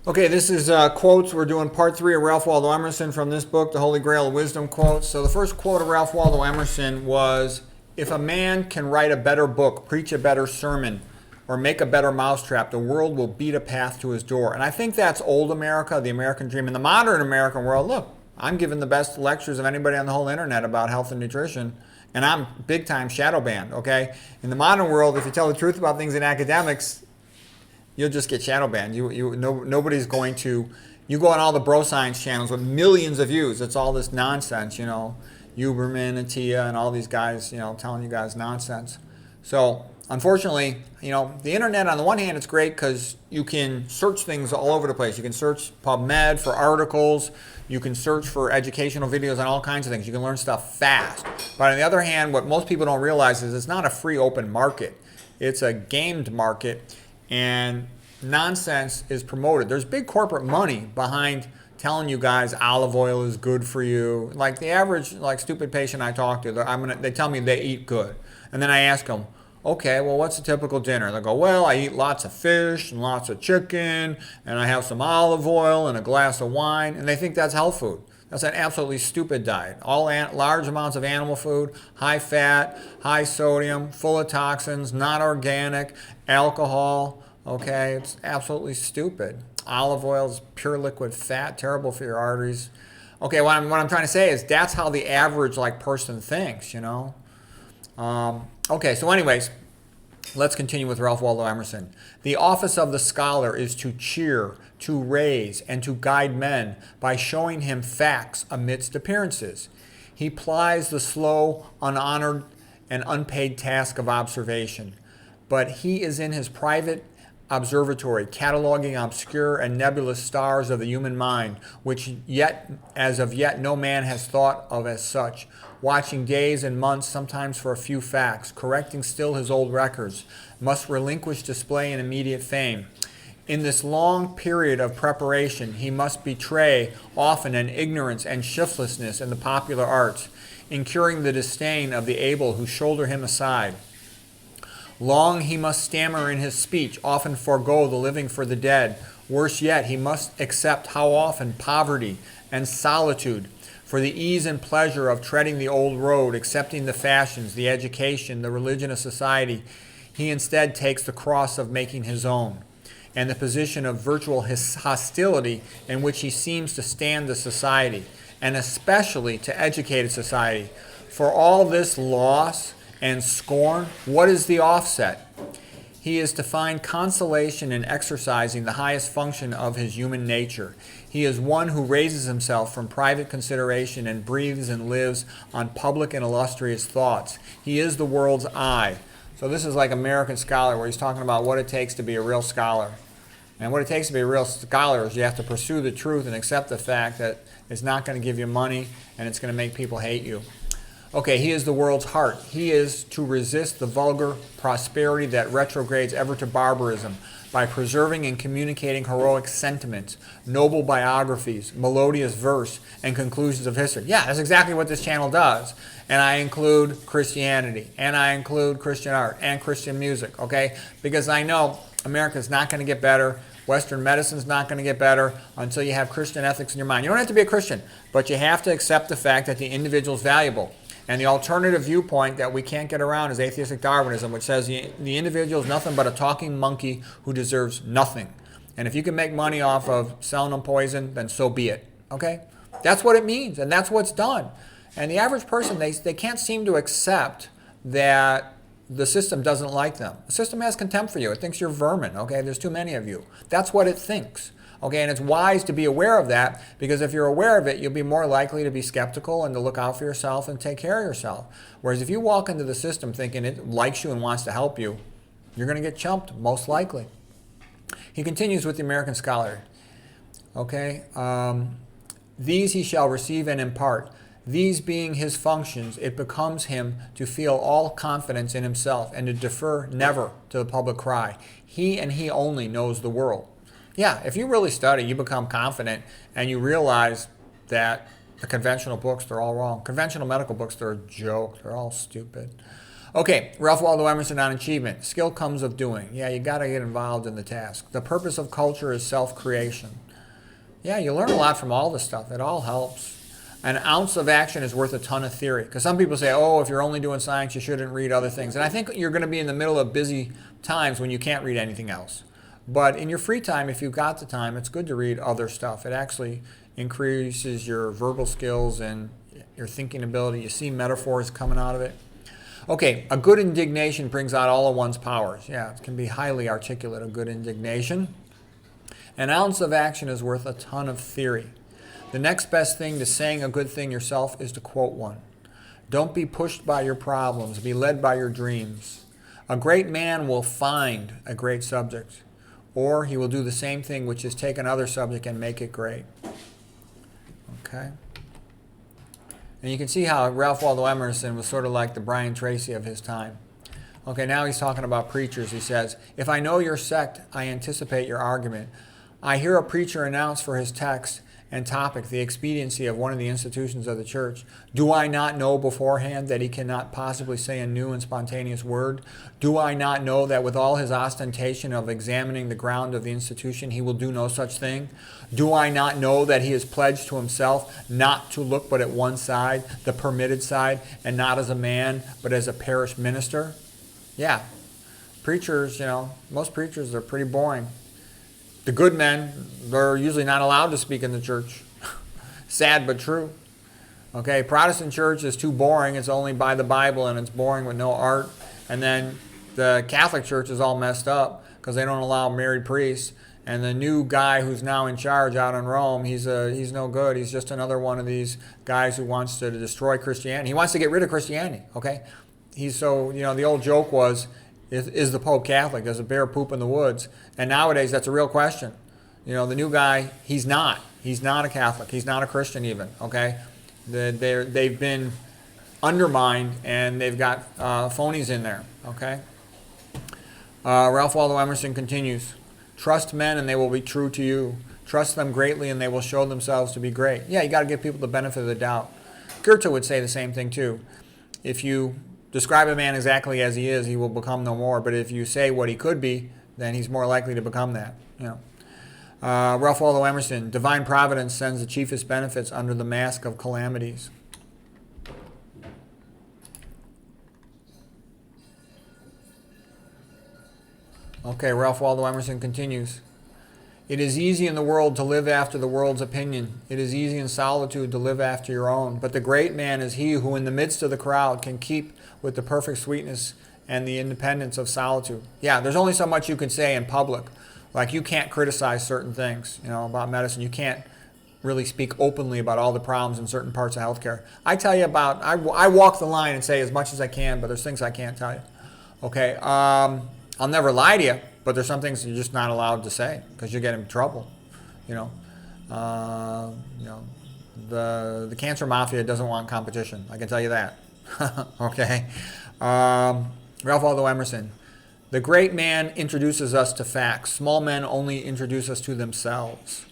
Okay, this is quotes. We're doing part 3 of Ralph Waldo Emerson from this book, The Holy Grail of Wisdom Quotes. So the first quote of Ralph Waldo Emerson was, "If a man can write a better book, preach a better sermon, or make a better mousetrap, the world will beat a path to his door." And I think that's old America, the American dream. In the modern American world, look, I'm giving the best lectures of anybody on the whole internet about health and nutrition, and I'm big time shadow banned, okay? In the modern world, if you tell the truth about things in academics, you'll just get shadow banned. Nobody's going to. You go on all the bro science channels with millions of views. It's all this nonsense, Huberman and Tia and all these guys, telling you guys nonsense. So unfortunately, the internet on the one hand, it's great because you can search things all over the place. You can search PubMed for articles. You can search for educational videos on all kinds of things. You can learn stuff fast. But on the other hand, what most people don't realize is it's not a free open market. It's a gamed market. And nonsense is promoted. There's big corporate money behind telling you guys olive oil is good for you. Like the average stupid patient I talk to, they tell me they eat good. And then I ask them, okay, well, what's a typical dinner? They go, well, I eat lots of fish and lots of chicken, and I have some olive oil and a glass of wine. And they think that's health food. That's an absolutely stupid diet. Large amounts of animal food, high fat, high sodium, full of toxins, not organic, alcohol. Okay, it's absolutely stupid. Olive oil is pure liquid fat, terrible for your arteries. Okay, what I'm trying to say is that's how the average person thinks, Okay, so anyways, let's continue with Ralph Waldo Emerson. "The office of the scholar is to cheer, to raise, and to guide men by showing him facts amidst appearances. He plies the slow, unhonored, and unpaid task of observation. But he is in his private observatory, cataloging obscure and nebulous stars of the human mind, which as of yet no man has thought of as such, watching days and months, sometimes for a few facts, correcting still his old records, must relinquish display and immediate fame. In this long period of preparation, he must betray often an ignorance and shiftlessness in the popular arts, incurring the disdain of the able who shoulder him aside. Long he must stammer in his speech, often forego the living for the dead. Worse yet, he must accept how often poverty and solitude for the ease and pleasure of treading the old road, accepting the fashions, the education, the religion of society. He instead takes the cross of making his own, and the position of virtual hostility in which he seems to stand to society, and especially to educated society. For all this loss and scorn, what is the offset? He is to find consolation in exercising the highest function of his human nature. He is one who raises himself from private consideration and breathes and lives on public and illustrious thoughts. He is the world's eye." So this is like American Scholar, where he's talking about what it takes to be a real scholar. And what it takes to be a real scholar is you have to pursue the truth and accept the fact that it's not going to give you money and it's going to make people hate you. Okay, he is the world's heart. He is to resist the vulgar prosperity that retrogrades ever to barbarism by preserving and communicating heroic sentiments, noble biographies, melodious verse, and conclusions of history. Yeah, that's exactly what this channel does. And I include Christianity, and I include Christian art, and Christian music, okay? Because I know America's not going to get better. Western medicine's not going to get better until you have Christian ethics in your mind. You don't have to be a Christian, but you have to accept the fact that the individual is valuable. And the alternative viewpoint that we can't get around is atheistic Darwinism, which says the individual is nothing but a talking monkey who deserves nothing. And if you can make money off of selling them poison, then so be it. Okay? That's what it means, and that's what's done. And the average person, they can't seem to accept that the system doesn't like them. The system has contempt for you. It thinks you're vermin. Okay? There's too many of you. That's what it thinks. Okay, and it's wise to be aware of that, because if you're aware of it, you'll be more likely to be skeptical and to look out for yourself and take care of yourself. Whereas if you walk into the system thinking it likes you and wants to help you, you're going to get chumped, most likely. He continues with the American Scholar. Okay, these he shall receive and impart. These being his functions, it becomes him to feel all confidence in himself and to defer never to the public cry. He and he only knows the world. Yeah, if you really study, you become confident and you realize that the conventional books, they're all wrong. Conventional medical books, they're a joke. They're all stupid. Okay, Ralph Waldo Emerson on achievement. Skill comes of doing. Yeah, you got to get involved in the task. The purpose of culture is self-creation. Yeah, you learn a lot from all this stuff. It all helps. An ounce of action is worth a ton of theory. Because some people say, oh, if you're only doing science, you shouldn't read other things. And I think you're going to be in the middle of busy times when you can't read anything else. But in your free time, if you've got the time, it's good to read other stuff. It actually increases your verbal skills and your thinking ability. You see metaphors coming out of it. Okay, a good indignation brings out all of one's powers. Yeah, it can be highly articulate, a good indignation. An ounce of action is worth a ton of theory. The next best thing to saying a good thing yourself is to quote one. Don't be pushed by your problems. Be led by your dreams. A great man will find a great subject, or he will do the same thing, which is take another subject and make it great. Okay? And you can see how Ralph Waldo Emerson was sort of like the Brian Tracy of his time. Okay, now he's talking about preachers. He says, if I know your sect, I anticipate your argument. I hear a preacher announce for his text and topic the expediency of one of the institutions of the church. Do I not know beforehand that he cannot possibly say a new and spontaneous word? Do I not know that with all his ostentation of examining the ground of the institution, he will do no such thing? Do I not know that he is pledged to himself not to look but at one side, the permitted side, and not as a man, but as a parish minister? Yeah, preachers, most preachers are pretty boring. The good men, they're usually not allowed to speak in the church. Sad but true. Okay, Protestant church is too boring. It's only by the Bible and it's boring with no art. And then the Catholic church is all messed up because they don't allow married priests. And the new guy who's now in charge out in Rome, he's no good. He's just another one of these guys who wants to destroy Christianity. He wants to get rid of Christianity, okay? The old joke was, is the Pope Catholic? Does a bear poop in the woods? And nowadays, that's a real question. The new guy, he's not. He's not a Catholic. He's not a Christian even, okay? They've been undermined, and they've got phonies in there, okay? Ralph Waldo Emerson continues, trust men and they will be true to you. Trust them greatly and they will show themselves to be great. Yeah, you got to give people the benefit of the doubt. Goethe would say the same thing too. If you describe a man exactly as he is, he will become no more. But if you say what he could be, then he's more likely to become that. Ralph Waldo Emerson, divine providence sends the chiefest benefits under the mask of calamities. Okay, Ralph Waldo Emerson continues. It is easy in the world to live after the world's opinion. It is easy in solitude to live after your own. But the great man is he who in the midst of the crowd can keep with the perfect sweetness and the independence of solitude. Yeah, there's only so much you can say in public. Like you can't criticize certain things, about medicine. You can't really speak openly about all the problems in certain parts of healthcare. I tell you I walk the line and say as much as I can, but there's things I can't tell you. Okay, I'll never lie to you, but there's some things you're just not allowed to say because you get in trouble. The cancer mafia doesn't want competition. I can tell you that. Okay. Ralph Waldo Emerson. The great man introduces us to facts. Small men only introduce us to themselves.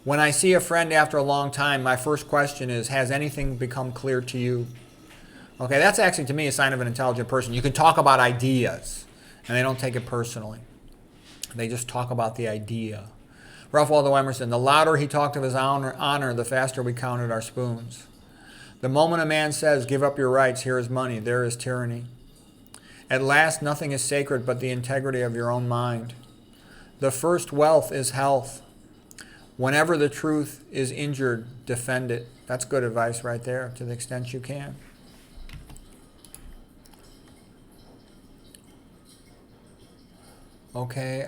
When I see a friend after a long time, my first question is, has anything become clear to you? Okay, that's actually to me a sign of an intelligent person. You can talk about ideas, and they don't take it personally. They just talk about the idea. Ralph Waldo Emerson, the louder he talked of his honor, the faster we counted our spoons. The moment a man says, give up your rights, here is money, there is tyranny. At last, nothing is sacred but the integrity of your own mind. The first wealth is health. Whenever the truth is injured, defend it. That's good advice right there, to the extent you can. Okay,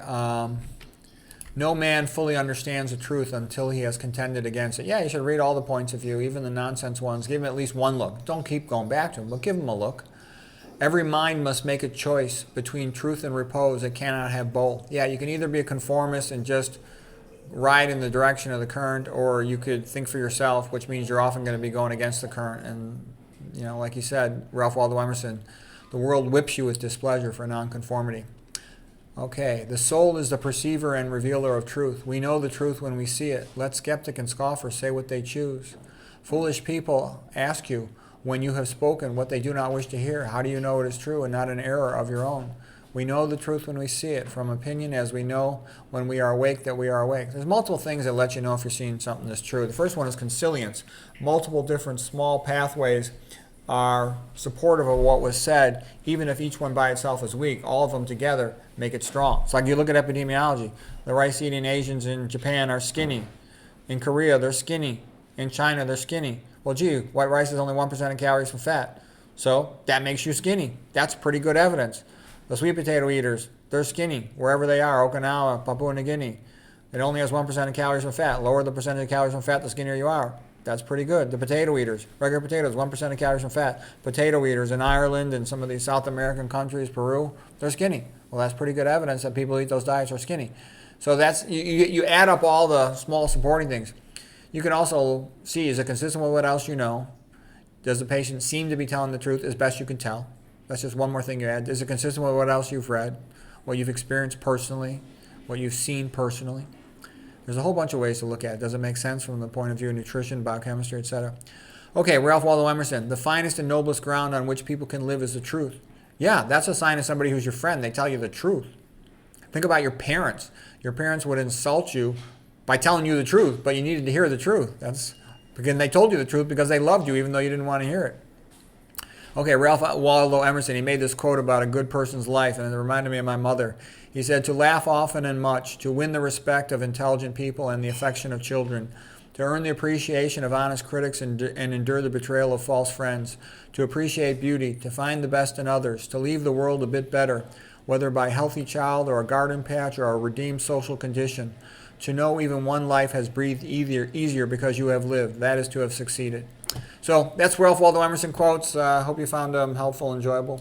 no man fully understands the truth until he has contended against it. Yeah, you should read all the points of view, even the nonsense ones. Give him at least one look. Don't keep going back to him, but give him a look. Every mind must make a choice between truth and repose. It cannot have both. Yeah, you can either be a conformist and just ride in the direction of the current, or you could think for yourself, which means you're often going to be going against the current. And, like you said, Ralph Waldo Emerson, the world whips you with displeasure for nonconformity. Okay, the soul is the perceiver and revealer of truth. We know the truth when we see it. Let skeptic and scoffer say what they choose. Foolish people ask you, when you have spoken what they do not wish to hear? How do you know it is true and not an error of your own? We know the truth when we see it, from opinion as we know when we are awake that we are awake. There's multiple things that let you know if you're seeing something that's true. The first one is consilience. Multiple different small pathways are supportive of what was said, even if each one by itself is weak. All of them together make it strong. It's like you look at epidemiology. The rice-eating Asians in Japan are skinny. In Korea, they're skinny. In China, they're skinny. Well, gee, white rice is only 1% of calories from fat. So that makes you skinny. That's pretty good evidence. The sweet potato eaters, they're skinny wherever they are, Okinawa, Papua New Guinea. It only has 1% of calories from fat. Lower the percentage of calories from fat, the skinnier you are. That's pretty good. The potato eaters, regular potatoes, 1% of calories from fat. Potato eaters in Ireland and some of these South American countries, Peru, they're skinny. Well, that's pretty good evidence that people who eat those diets are skinny. So that's you add up all the small supporting things. You can also see, is it consistent with what else you know? Does the patient seem to be telling the truth as best you can tell? That's just one more thing you add. Is it consistent with what else you've read, what you've experienced personally, what you've seen personally? There's a whole bunch of ways to look at it. Does it make sense from the point of view of nutrition, biochemistry, etc.? Okay, Ralph Waldo Emerson. The finest and noblest ground on which people can live is the truth. Yeah, that's a sign of somebody who's your friend. They tell you the truth. Think about your parents. Your parents would insult you by telling you the truth, but you needed to hear the truth. That's because they told you the truth because they loved you, even though you didn't want to hear it. Okay, Ralph Waldo Emerson, he made this quote about a good person's life, and it reminded me of my mother. He said, to laugh often and much, to win the respect of intelligent people and the affection of children, to earn the appreciation of honest critics and endure the betrayal of false friends, to appreciate beauty, to find the best in others, to leave the world a bit better, whether by a healthy child or a garden patch or a redeemed social condition, to know even one life has breathed easier because you have lived. That is to have succeeded. So that's Ralph Waldo Emerson quotes. I hope you found them helpful, enjoyable.